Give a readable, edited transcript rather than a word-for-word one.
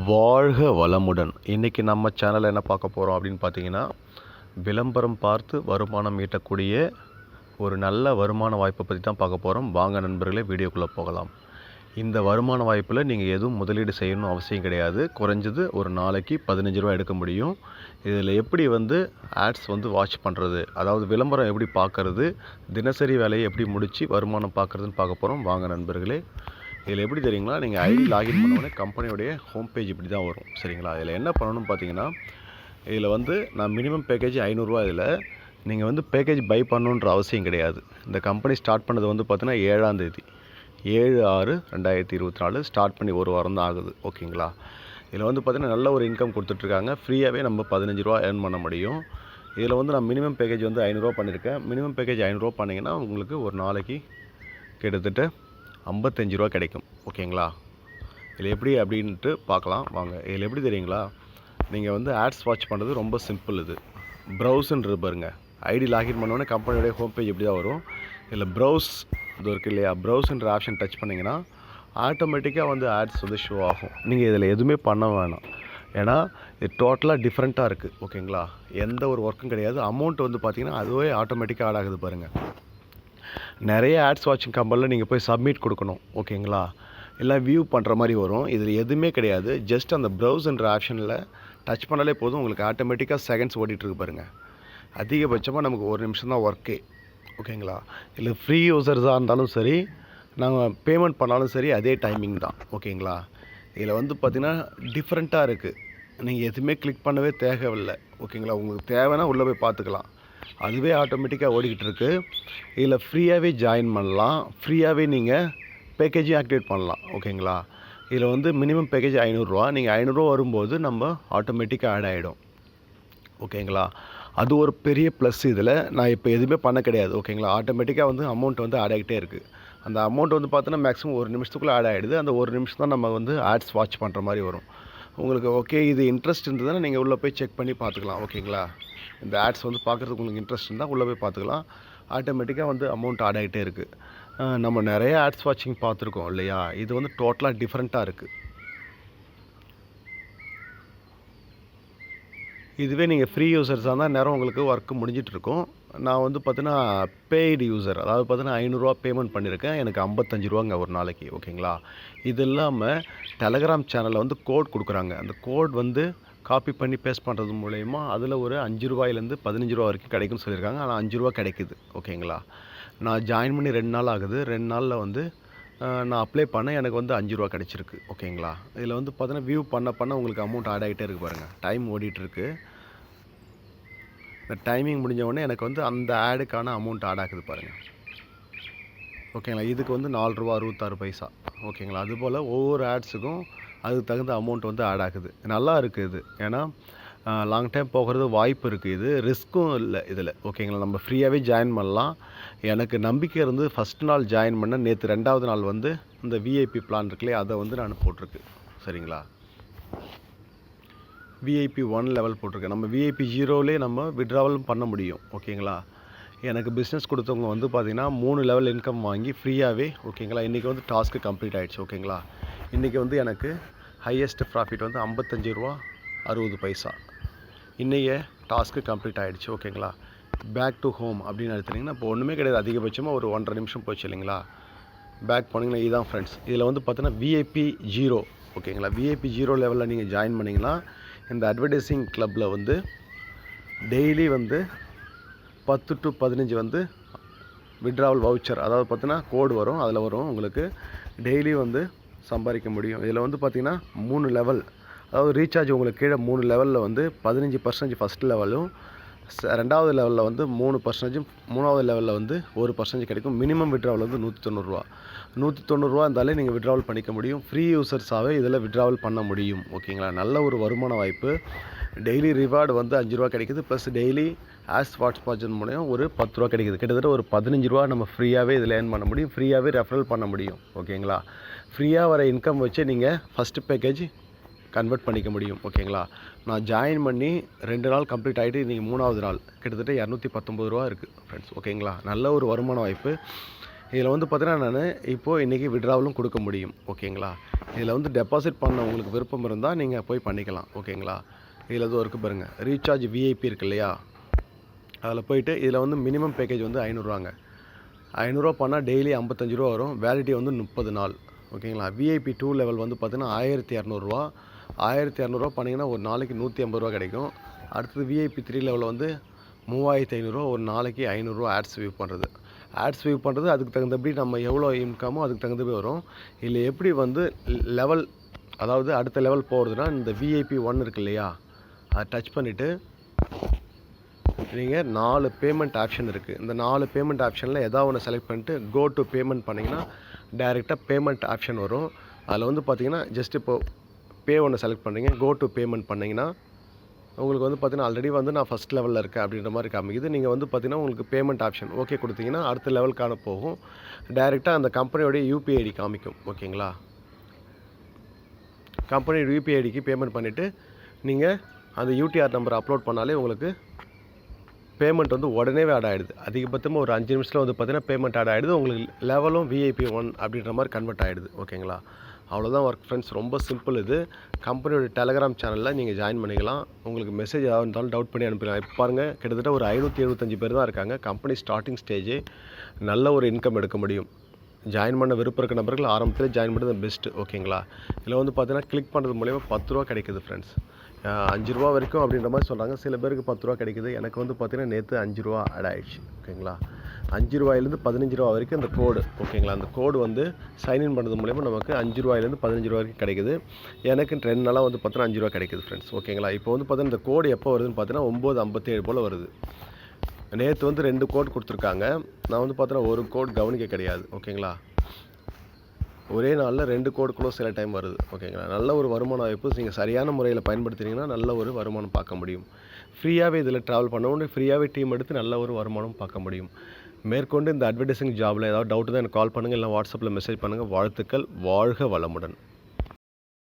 வாழ்க வளமுடன். இன்றைக்கி நம்ம சேனலில் என்ன பார்க்க போகிறோம் அப்படின்னு பார்த்தீங்கன்னா, விளம்பரம் பார்த்து வருமானம் ஈட்டக்கூடிய ஒரு நல்ல வருமான வாய்ப்பை பற்றி தான் பார்க்க போகிறோம். வாங்க நண்பர்களே, வீடியோக்குள்ளே போகலாம். இந்த வருமான வாய்ப்பில் நீங்கள் எதுவும் முதலீடு செய்யணும்னு அவசியம் கிடையாது. குறைஞ்சது ஒரு நாளைக்கு 15 ரூபா எடுக்க முடியும். இதில் எப்படி ஆட்ஸ் வாட்ச் பண்ணுறது, அதாவது விளம்பரம் எப்படி பார்க்குறது, தினசரி வேலையை எப்படி முடித்து வருமானம் பார்க்குறதுன்னு பார்க்க போகிறோம். வாங்க நண்பர்களே. இதில் எப்படி தெரியுங்களா, நீங்கள் ஐடி லாகின் பண்ணோடனே கம்பெனியோடைய ஹோம் பேஜ் இப்படி தான் வரும். சரிங்களா, இதில் என்ன பண்ணணும்னு பார்த்தீங்கன்னா, இதில் நான் மினிமம் பேக்கேஜ் 500 இதில் நீங்கள் பேக்கேஜ் பை பண்ணணுன்ற அவசியம் கிடையாது. இந்த கம்பெனி ஸ்டார்ட் பண்ணது பார்த்தீங்கன்னா 7ஆம் தேதி 7/6/2024 ஸ்டார்ட் பண்ணி ஒரு வாரம் தான் ஆகுது. ஓகேங்களா, இதில் பார்த்தீங்கன்னா நல்ல ஒரு இன்கம் கொடுத்துட்ருக்காங்க. ஃப்ரீயாகவே நம்ம 15 ரூபா ஏர்ன் பண்ண முடியும். இதில் நான் மினிமம் பேக்கேஜ் 500 பண்ணியிருக்கேன். மினிமம் பேக்கேஜ் 500 பண்ணிங்கன்னா உங்களுக்கு ஒரு நாளைக்கு கிட்டத்தட்ட 55 ரூபா கிடைக்கும். ஓகேங்களா, இதில் எப்படி அப்படின்ட்டு பார்க்கலாம் வாங்க. இதில் எப்படி தெரியுங்களா, நீங்கள் ஆட்ஸ் வாட்ச் பண்ணுறது ரொம்ப சிம்பிள். இது ப்ரௌஸ்ன்னு பாருங்க. ஐடி லாகின் பண்ணோடனே கம்பெனியோடைய ஹோம் பேஜ் இப்படி தான் வரும். இதில் ப்ரௌஸ் இது இருக்குது இல்லையா, ப்ரௌஸ்ன்ற ஆப்ஷன் டச் பண்ணிங்கன்னா ஆட்டோமேட்டிக்காக ஆட்ஸ் ஷோ ஆகும். நீங்கள் இதில் எதுவுமே பண்ண வேணாம். ஏன்னா இது டோட்டலாக டிஃப்ரெண்ட்டாக இருக்குது. ஓகேங்களா, எந்த ஒரு ஒர்க்கும் கிடையாது. அமௌண்ட் பார்த்தீங்கன்னா அதுவே ஆட்டோமேட்டிக்காக ஆட் ஆகுது பாருங்கள். நிறைய ஆட்ஸ் வாட்சிங் கம்பெனியில் நீங்கள் போய் சப்மிட் கொடுக்கணும். ஓகேங்களா, எல்லாம் வியூ பண்ணுற மாதிரி வரும். இதில் எதுவுமே கிடையாது. ஜஸ்ட் அந்த ப்ரௌஸ்ன்ற ஆப்ஷனில் டச் பண்ணாலே போதும், உங்களுக்கு ஆட்டோமேட்டிக்காக செகண்ட்ஸ் ஓடிட்டுருக்கு பாருங்கள். அதிகபட்சமாக நமக்கு ஒரு நிமிஷம் தான் ஒர்க்கே. ஓகேங்களா, இல்லை ஃப்ரீ யூசர்ஸாக இருந்தாலும் சரி, நாங்கள் பேமெண்ட் பண்ணாலும் சரி, அதே டைமிங் தான். ஓகேங்களா, இதில் பார்த்திங்கன்னா டிஃப்ரெண்ட்டாக இருக்குது. நீங்கள் எதுவுமே கிளிக் பண்ணவே தேவையில்லை. ஓகேங்களா, உங்களுக்கு தேவைன்னா உள்ளே போய் பார்த்துக்கலாம். அதுவே ஆட்டோமேட்டிக்காக ஓடிக்கிட்டு இருக்குது. இதில் ஃப்ரீயாகவே ஜாயின் பண்ணலாம். ஃப்ரீயாகவே நீங்கள் பேக்கேஜையும் ஆக்டிவேட் பண்ணலாம். ஓகேங்களா, இதில் மினிமம் பேக்கேஜ் 500 ரூபா. நீங்கள் 500 ரூபா வரும்போது நம்ம ஆட்டோமேட்டிக்காக ஆட் ஆகிடும். ஓகேங்களா, அது ஒரு பெரிய ப்ளஸ். இதில் நான் இப்போ எதுவுமே பண்ண கிடையாது. ஓகேங்களா, ஆட்டோமேட்டிக்காக அமௌண்ட் ஆட் ஆகிட்டே இருக்குது. அந்த அமௌண்ட் பார்த்தோன்னா மேக்ஸிமம் ஒரு நிமிஷத்துக்குள்ளே ஆட் ஆகிடுது. அந்த ஒரு நிமிஷம் தான் நம்ம ஆட்ஸ் வாட்ச் பண்ணுற மாதிரி வரும். உங்களுக்கு ஓகே இது இன்ட்ரெஸ்ட் இருந்ததுன்னா நீங்கள் உள்ளே போய் செக் பண்ணி பார்த்துக்கலாம். ஓகேங்களா, இந்த ஆட்ஸ் பார்க்குறதுக்கு உங்களுக்கு இன்ட்ரெஸ்ட் இருந்தால் உள்ளே போய் பார்த்துக்கலாம். ஆட்டோமேட்டிக்காக அமௌண்ட் ஆட் ஆகிட்டே இருக்குது. நம்ம நிறைய ஆட்ஸ் வாட்சிங் பார்த்துருக்கோம் இல்லையா, இது டோட்டலாக டிஃப்ரெண்ட்டாக இருக்குது. இதுவே நீங்கள் ஃப்ரீ யூசர்ஸாக இருந்தால் நேரம் உங்களுக்கு ஒர்க்கு முடிஞ்சிட்ருக்கும். நான் பார்த்தீங்கன்னா பெய்டு யூசர், அதாவது பார்த்தீங்கன்னா 500 ரூபா பேமெண்ட் பண்ணியிருக்கேன். எனக்கு 55 ரூபாங்க ஒரு நாளைக்கு. ஓகேங்களா, இது இல்லாமல் டெலகிராம் சேனலில் கோட் கொடுக்குறாங்க. அந்த கோட் காப்பி பண்ணி பேஸ்ட் பண்ணுறது மூலயமா அதில் ஒரு 5 ரூபாயிலேருந்து 15 ரூபா வரைக்கும் கிடைக்குன்னு சொல்லியிருக்காங்க. ஆனால் 5 ரூபா கிடைக்குது. ஓகேங்களா, நான் ஜாயின் பண்ணி 2 நாள் ஆகுது. 2 நாளில் நான் அப்ளை பண்ண எனக்கு 5 ரூபா கிடச்சிருக்கு. ஓகேங்களா, இதில் பார்த்தீங்கன்னா வியூ பண்ண உங்களுக்கு அமௌண்ட் ஆட் ஆகிட்டே இருக்குது பாருங்கள். டைம் ஓடிட்டுருக்கு. இந்த டைமிங் முடிஞ்ச உடனே எனக்கு அந்த ஆடுக்கான அமௌண்ட் ஆட் ஆகுது பாருங்கள். ஓகேங்களா, இதுக்கு 4 ரூபா 66 பைசா. ஓகேங்களா, அதுபோல் ஒவ்வொரு ஆட்ஸுக்கும் அதுக்கு தகுந்த அமௌண்ட் ஆட் ஆகுது. நல்லா இருக்குது இது. ஏன்னா லாங் டைம் போகிறது வாய்ப்பு இருக்குது. இது ரிஸ்க்கும் இல்லை இதில். ஓகேங்களா, நம்ம ஃப்ரீயாகவே ஜாயின் பண்ணலாம். எனக்கு நம்பிக்கை இருந்து ஃபஸ்ட் நாள் ஜாயின் பண்ண, நேற்று 2வது நாள் இந்த விஐபி பிளான் இருக்குல்லையே அதை நான் போட்டிருக்கு. சரிங்களா, விஐபி 1 லெவல் போட்டிருக்கேன். நம்ம விஐபி 0லே நம்ம விட்ராவலும் பண்ண முடியும். ஓகேங்களா, எனக்கு பிஸ்னஸ் கொடுத்தவங்க பார்த்திங்கன்னா 3 லெவல் இன்கம் வாங்கி ஃப்ரீயாகவே. ஓகேங்களா, இன்றைக்கி டாஸ்க்கு கம்ப்ளீட் ஆகிடுச்சு. ஓகேங்களா, இன்றைக்கி எனக்கு ஹையஸ்ட் ப்ராஃபிட் 55 ரூபா 60 பைசா. இன்றைக்கி டாஸ்க்கு கம்ப்ளீட் ஆகிடுச்சு. ஓகேங்களா, பேக் டு ஹோம் அப்படின்னு எடுத்துட்டிங்கன்னா இப்போ ஒன்றுமே கிடையாது. அதிகபட்சமாக ஒரு 1.5 நிமிஷம் போச்சு இல்லைங்களா. பேக் போனீங்கன்னா இதுதான் ஃப்ரெண்ட்ஸ். இதில் பார்த்தீங்கன்னா விஐபி 0. ஓகேங்களா, விஐபி 0 லெவலில் நீங்கள் ஜாயின் பண்ணிங்கன்னா இந்த அட்வர்டைஸிங் கிளப்பில் டெய்லி 10 to 15 விட்ராவல் வவுச்சர், அதாவது பார்த்தீங்கன்னா கோடு வரும். அதில் வரும் உங்களுக்கு டெய்லி சம்பாதிக்க முடியும். இதில் பார்த்திங்கன்னா 3 லெவல், அதாவது ரீசார்ஜ் உங்களுக்கு கீழே 3 லெவலில் 15% ஃபஸ்ட் லெவலும், 2வது லெவலில் 3%, 3வது லெவலில் 1% கிடைக்கும். மினிமம் விட்ராவல் 190 ரூபா. 190 ரூபா இருந்தாலே நீங்கள் விட்ராவல் பண்ணிக்க முடியும். ஃப்ரீ யூசர்ஸாகவே இதில் விட்ராவல் பண்ண முடியும். ஓகேங்களா, நல்ல ஒரு வருமான வாய்ப்பு. டெய்லி ரிவார்டு 5 ரூபா கிடைக்குது. ப்ளஸ் டெய்லி ஆட்ஸ் வாட்ச் பண்ணுறது மூலம் ஒரு 10 ரூபா கிடைக்குது. கிட்டத்தட்ட ஒரு 15 ரூபா நம்ம ஃப்ரீயாகவே இதில் ஏர்ன் பண்ண முடியும். ஃப்ரீயாகவே ரெஃபரல் பண்ண முடியும். ஓகேங்களா, ஃப்ரீயாக வர இன்கம் வச்சு நீங்கள் ஃபஸ்ட்டு பேக்கேஜ் கன்வெர்ட் பண்ணிக்க முடியும். ஓகேங்களா, நான் ஜாயின் பண்ணி 2 நாள் கம்ப்ளீட் ஆகிட்டு இன்றைக்கி 3வது நாள் கிட்டத்தட்ட 219 ரூபா இருக்குது ஃப்ரெண்ட்ஸ். ஓகேங்களா, நல்ல ஒரு வருமான வாய்ப்பு. இதில் வந்து பார்த்தீங்கன்னா நான் இப்போது இன்றைக்கி விட்ராவலும் கொடுக்க முடியும். ஓகேங்களா? இதில் வந்து டெபாசிட் பண்ண உங்களுக்கு விருப்பம் இருந்தால் நீங்கள் போய் பண்ணிக்கலாம். ஓகேங்களா? இதில் எதுவும் இருக்குது பாருங்கள், ரீசார்ஜ் விஐபி இருக்கு இல்லையா, அதில் போயிட்டு இதில் வந்து மினிமம் பேக்கேஜ் வந்து 500 500 பண்ணால் டெய்லி 55 வரும். வேலிடிட்டி வந்து 30 நாள். ஓகேங்களா? விஐபி 2 லெவல் வந்து பார்த்தீங்கன்னா 1200 1200 பண்ணிங்கன்னா ஒரு நாளைக்கு 150 கிடைக்கும். அடுத்தது விஐபி 3 லெவலில் வந்து 3500 ஒரு நாளைக்கு 500 ஆட்ஸ் வியூ பண்ணுறது. ஆட்ஸ் வியூ பண்ணுறது அதுக்கு தகுந்தபடி நம்ம எவ்வளோ இன்கமோ அதுக்கு தகுந்தபடி வரும். இல்லை எப்படி வந்து லெவல், அதாவது அடுத்த லெவல் போகிறதுனா இந்த விஐபி 1 இருக்கு இல்லையா, அதை டச் பண்ணிவிட்டு நீங்கள் 4 பேமெண்ட் ஆப்ஷன் இருக்குது. இந்த 4 பேமெண்ட் ஆப்ஷனில் ஏதாவது ஒன்று செலக்ட் பண்ணிட்டு கோ டு பேமெண்ட் பண்ணிங்கன்னா டைரெக்டாக பேமெண்ட் ஆப்ஷன் வரும். அதில் வந்து பார்த்தீங்கன்னா ஜஸ்ட் இப்போது பே ஒன்று செலக்ட் பண்ணுறீங்க, கோ டு பேமெண்ட் பண்ணிங்கன்னா உங்களுக்கு வந்து பார்த்தீங்கன்னா ஆல்ரெடி வந்து நான் ஃபஸ்ட் லெவலில் இருக்கேன் அப்படின்ற மாதிரி காமிக்குது. நீங்கள் வந்து பார்த்தீங்கன்னா உங்களுக்கு பேமெண்ட் ஆப்ஷன் ஓகே கொடுத்தீங்கன்னா அடுத்த லெவலுக்கான போகும். டைரெக்டாக அந்த கம்பெனியோடைய யூபிஐ ஐடி காமிக்கும். ஓகேங்களா? கம்பெனியோட யூபிஐ ஐடிக்கு பேமெண்ட் பண்ணிவிட்டு நீங்கள் அந்த யூடிஆர் நம்பரை அப்லோட் பண்ணாலே உங்களுக்கு பேமெண்ட் வந்து உடனேவே ஆட் ஆகிடுது. அதிகபட்சமாக ஒரு 5 நிமிஷத்தில் வந்து பார்த்தீங்கன்னா பேமெண்ட் ஆட் ஆகிடுது. உங்களுக்கு லெவலும் விஐபி 1 அப்படின்ற மாதிரி கன்வெர்ட் ஆகிடுது. ஓகேங்களா? அவ்வளோதான் ஒர்க் ஃப்ரெண்ட்ஸ். ரொம்ப சிம்பிள் இது. கம்பெனியோட டெலகிராம் சேனலில் நீங்கள் ஜாயின் பண்ணிக்கலாம். உங்களுக்கு மெசேஜ் ஏதாவது இருந்தாலும் டவுட் பண்ணி அனுப்பிக்கலாம். இப்போ பாருங்கள், கிட்டத்தட்ட ஒரு 575 பேர் தான் இருக்காங்க. கம்பெனி ஸ்டார்டிங் ஸ்டேஜ், நல்ல ஒரு இன்கம் எடுக்க முடியும். ஜாயின் பண்ண விருப்பம் இருக்க நபர்கள் ஆரம்பத்தில் ஜாயின் பண்ணுறது பெஸ்ட்டு. ஓகேங்களா? இதில் வந்து பார்த்தீங்கன்னா கிளிக் பண்ணுறது மூலயமா 10 ரூபா கிடைக்குது ஃப்ரெண்ட்ஸ். 5 ரூபா வரைக்கும் அப்படின்ற மாதிரி சொல்கிறாங்க. சில பேருக்கு 10 ரூபா கிடைக்குது. எனக்கு வந்து பார்த்தீங்கன்னா நேற்று 5 ரூபா ஆட் ஆகிடுச்சு. ஓகேங்களா? 5 ரூபாயிலேருந்து 15 ரூபா வரைக்கும் அந்த கோடு. ஓகேங்களா? அந்த கோடு வந்து சைன்இன் பண்ணுறது மூலயமா நமக்கு 5 ரூபாயிலேருந்து 15 ரூபா வரைக்கும் கிடைக்குது. எனக்கு 2 நாளாக வந்து பார்த்தீங்கன்னா 5 ரூபா கிடைக்குது ஃப்ரெண்ட்ஸ். ஓகேங்களா? இப்போ வந்து பார்த்தீங்கன்னா இந்த கோடு எப்போ வருதுன்னு பார்த்தீங்கன்னா 9:57 போல் வருது. நேற்று வந்து 2 கோட் கொடுத்துருக்காங்க. நான் வந்து பார்த்தீங்கன்னா ஒரு கோட் கவனிக்க கிடையாது. ஓகேங்களா? ஒரே நாளில் 2 கோடு கூட சில டைம் வருது. ஓகேங்களா? நல்ல ஒரு வருமான வாய்ப்பு. நீங்கள் சரியான முறையில் பயன்படுத்தினீங்கன்னா நல்ல ஒரு வருமானம் பார்க்க முடியும். ஃப்ரீயாகவே இதில் ட்ராவல் பண்ணவும் ஃப்ரீயாகவே டீம் எடுத்து நல்ல ஒரு வருமானம் பார்க்க முடியும். மேற்கொண்டு இந்த அட்வர்டைசிங் ஜாபில் ஏதாவது டவுட் தான் எனக்கு கால் பண்ணுங்கள், இல்லை வாட்ஸ்அப்பில் மெசேஜ் பண்ணுங்கள். வாழ்த்துக்கள். வாழ்க வளமுடன்.